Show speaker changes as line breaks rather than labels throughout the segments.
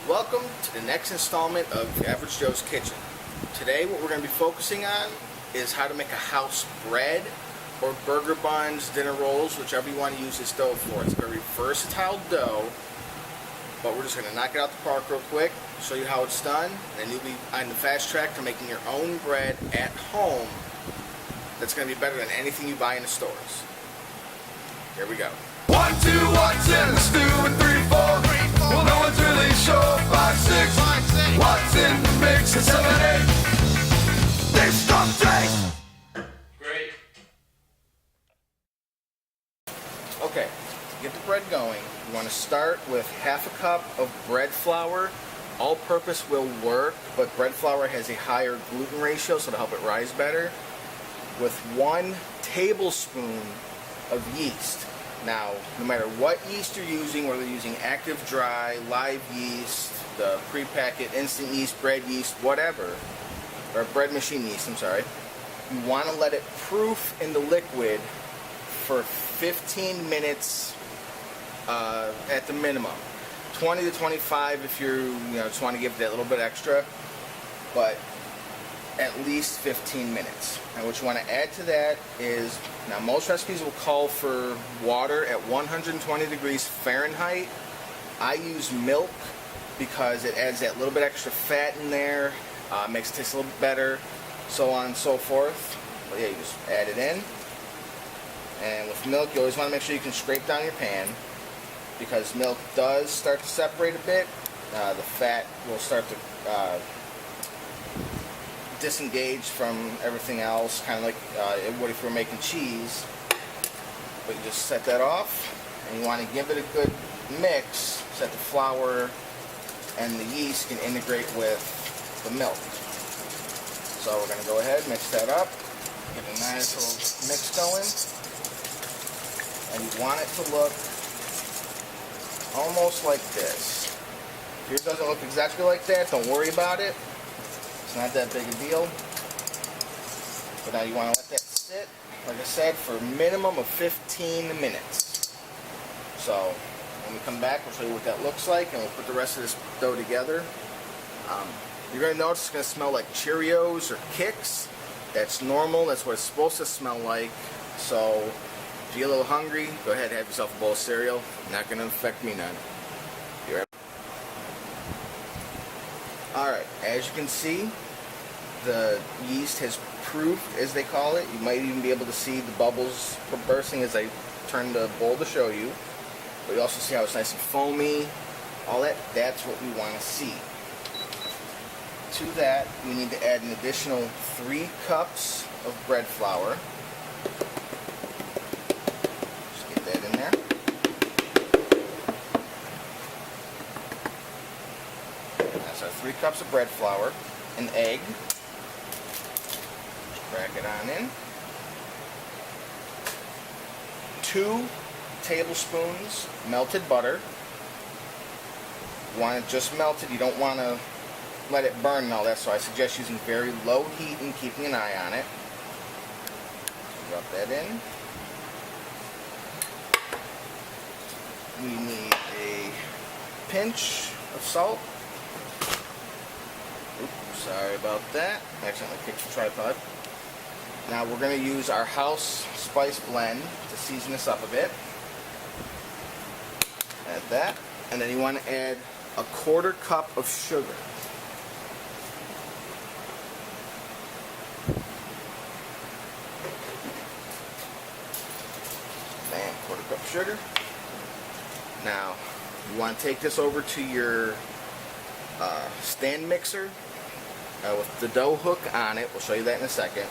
Welcome to the next installment of Average Joe's Kitchen. Today what we're going to be focusing on is how to make a house bread or burger buns, dinner rolls, whichever you want to use this dough for. It's a very versatile dough, but we're just going to knock it out the park real quick, show you how it's done, and you'll be on the fast track to making your own bread at home that's going to be better than anything you buy in the stores. Here we go.
1, 2, what's in the stew, and 3, 4. Well, no one's really sure. 5, 6. What's in the mix? And 7, 8. This stuff tastes great.
Okay, to get the bread going, you want to start with half a cup of bread flour. All-purpose will work, but bread flour has a higher gluten ratio, so to help it rise better. With 1 tablespoon of yeast. Now, no matter what yeast you're using, whether you're using active dry, live yeast, the pre-packet, instant yeast, bread yeast, whatever, or bread machine yeast, I'm sorry, you want to let it proof in the liquid for 15 minutes at the minimum. 20 to 25 if you just want to give that little bit extra, but at least 15 minutes. Now what you want to add to that is, now most recipes will call for water at 120 degrees Fahrenheit. I use milk because it adds that little bit extra fat in there, makes it taste a little bit better, so on and so forth. But yeah, you just add it in. And with milk, you always want to make sure you can scrape down your pan, because milk does start to separate a bit. The fat will start to disengage from everything else, kind of like it would if you were making cheese. But you just set that off, and you want to give it a good mix so that the flour and the yeast can integrate with the milk. So we're going to go ahead, mix that up, get a nice little mix going, and you want it to look almost like this. If yours doesn't look exactly like that, don't worry about it. It's not that big a deal. But now you want to let that sit, like I said, for a minimum of 15 minutes. So when we come back, we'll show you what that looks like, and we'll put the rest of this dough together. You're going to notice it's going to smell like Cheerios or Kix. That's normal. That's what it's supposed to smell like. So if you're a little hungry, go ahead and have yourself a bowl of cereal. Not going to affect me none. Be right back. Alright, as you can see, the yeast has proofed, as they call it. You might even be able to see the bubbles bursting as I turn the bowl to show you. But you also see how it's nice and foamy. All that, that's what we want to see. To that, we need to add an additional 3 cups of bread flour. Just get that in there. So 3 cups of bread flour, an egg, just crack it on in, 2 tablespoons melted butter. You want it just melted, you don't want to let it burn and all that, so I suggest using very low heat and keeping an eye on it. Drop that in. We need a pinch of salt. Oops, sorry about that. I accidentally kicked the tripod. Now we're going to use our house spice blend to season this up a bit. Add that. And then you want to add a 1/4 cup of sugar. Bam, 1/4 cup of sugar. Now, you want to take this over to your stand mixer with the dough hook on it. We'll show you that in a second.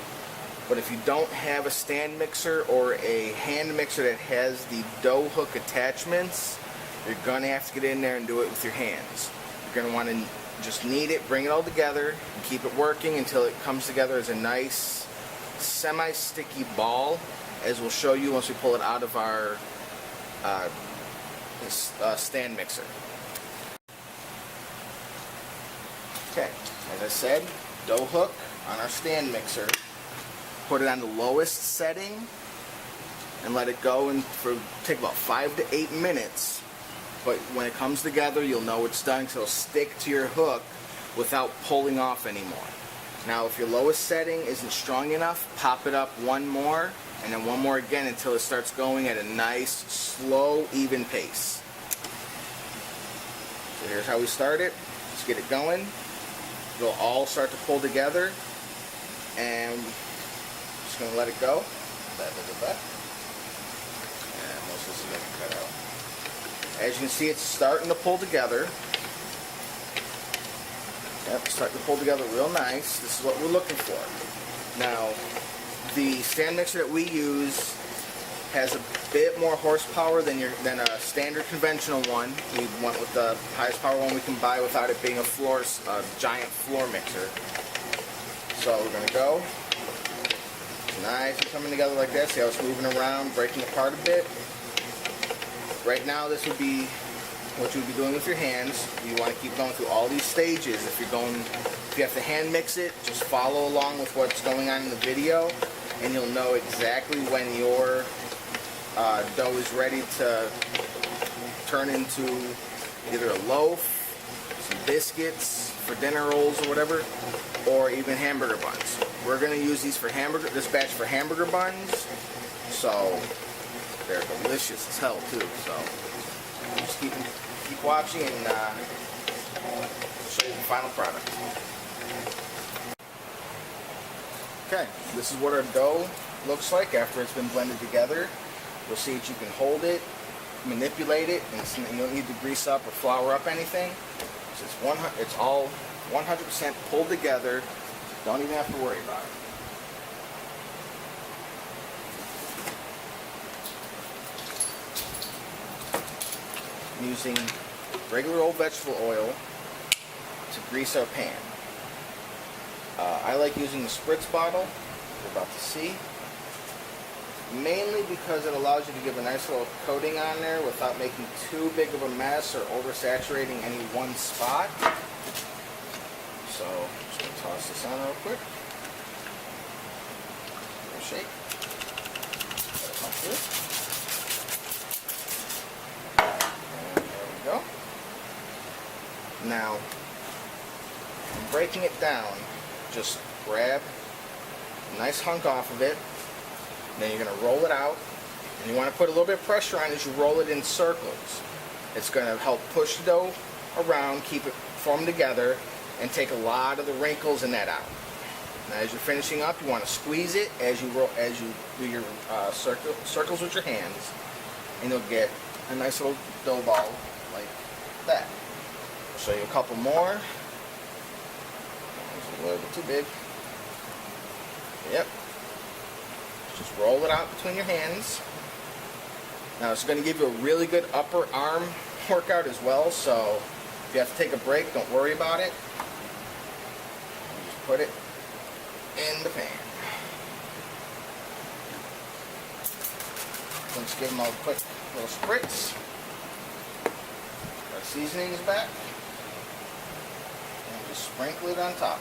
But if you don't have a stand mixer or a hand mixer that has the dough hook attachments, you're going to have to get in there and do it with your hands. You're going to want to just knead it, bring it all together, and keep it working until it comes together as a nice semi-sticky ball, as we'll show you once we pull it out of our stand mixer. Okay, as I said, dough hook on our stand mixer. Put it on the lowest setting and let it go and take about 5 to 8 minutes but when it comes together, you'll know it's done because it'll stick to your hook without pulling off anymore. Now, if your lowest setting isn't strong enough, pop it up one more, and then one more again until it starts going at a nice, slow, even pace. So here's how we start it. Let's get it going. It'll all start to pull together, and I'm just going to let it go. And most of this is going to cut out. As you can see, it's starting to pull together. Yep, starting to pull together real nice. This is what we're looking for. Now, the stand mixer that we use has a bit more horsepower than a standard conventional one. We went with the highest power one we can buy without it being a giant floor mixer. So we're going to go. Nice and coming together like this. See how it's moving around, breaking apart a bit. Right now, this would be what you would be doing with your hands. You want to keep going through all these stages. If you have to hand mix it, just follow along with what's going on in the video, and you'll know exactly when your dough is ready to turn into either a loaf, some biscuits for dinner rolls or whatever, or even hamburger buns. We're going to use these for this batch for hamburger buns, so they're delicious as hell too. So just keep watching, and I'll show you the final product. Okay, this is what our dough looks like after it's been blended together. You'll see that you can hold it, manipulate it, and you don't need to grease up or flour up anything. So it's all 100% pulled together. Don't even have to worry about it. I'm using regular old vegetable oil to grease our pan. I like using the spritz bottle, you're about to see, mainly because it allows you to give a nice little coating on there without making too big of a mess or oversaturating any one spot. So, I'm just going to toss this on real quick. Shake. Let it come through. And there we go. Now, I'm breaking it down. Just grab a nice hunk off of it. Then you're going to roll it out. And you want to put a little bit of pressure on as you roll it in circles. It's going to help push the dough around, keep it formed together, and take a lot of the wrinkles in that out. Now, as you're finishing up, you want to squeeze it as you do your circles with your hands, and you'll get a nice little dough ball like that. I'll show you a couple more. It's a little bit too big. Yep. Just roll it out between your hands. Now, it's going to give you a really good upper arm workout as well, so if you have to take a break, don't worry about it. Just put it in the pan. Let's give them a quick little spritz. Our seasoning's back. And just sprinkle it on top.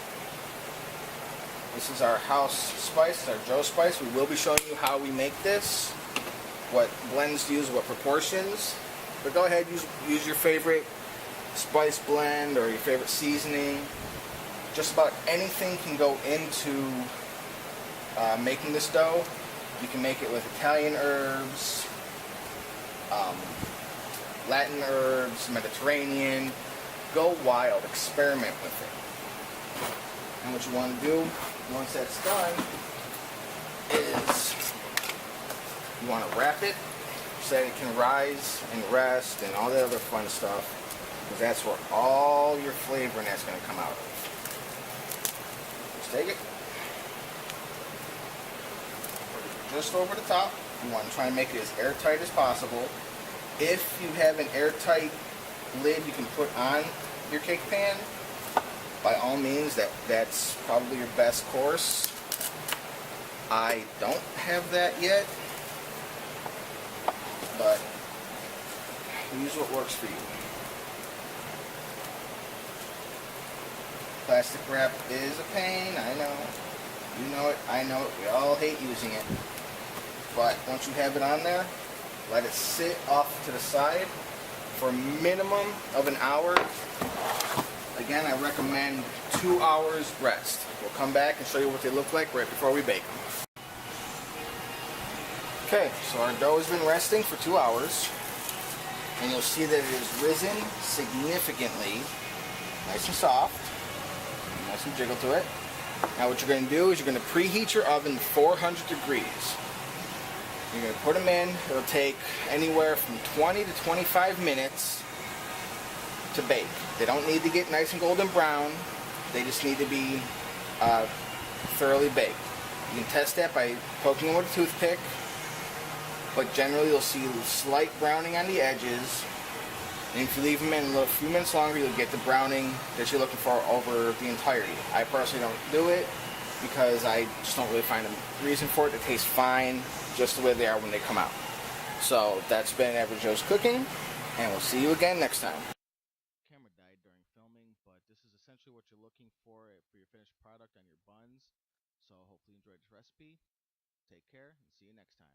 This is our house spice, our Joe Spice. We will be showing you how we make this, what blends to use, what proportions. But go ahead, use your favorite spice blend or your favorite seasoning. Just about anything can go into making this dough. You can make it with Italian herbs, Latin herbs, Mediterranean. Go wild, experiment with it. And what you want to do once that's done is you want to wrap it so that it can rise and rest and all the other fun stuff, because that's where all your flavor and that's going to come out of. Just take it, put it just over the top. You want to try and make it as airtight as possible. If you have an airtight lid you can put on your cake pan, by all means, that's probably your best course. I don't have that yet, but use what works for you. Plastic wrap is a pain, I know. You know it, I know it, we all hate using it. But once you have it on there, let it sit off to the side for a minimum of an hour. Again, I recommend 2 hours rest. We'll come back and show you what they look like right before we bake them. Okay, so our dough has been resting for 2 hours. And you'll see that it has risen significantly. Nice and soft. Nice and jiggle to it. Now what you're going to do is you're going to preheat your oven to 400 degrees. You're going to put them in. It'll take anywhere from 20 to 25 minutes to bake. They don't need to get nice and golden brown. They just need to be thoroughly baked. You can test that by poking them with a toothpick, but generally you'll see slight browning on the edges. And if you leave them in a few minutes longer, you'll get the browning that you're looking for over the entirety. I personally don't do it because I just don't really find a reason for it. They taste fine just the way they are when they come out. So that's been Average Joe's Cooking, and we'll see you again next time. Camera died during filming, but this is essentially what you're looking for your finished product on your buns. So hopefully you enjoyed this recipe. Take care and see you next time.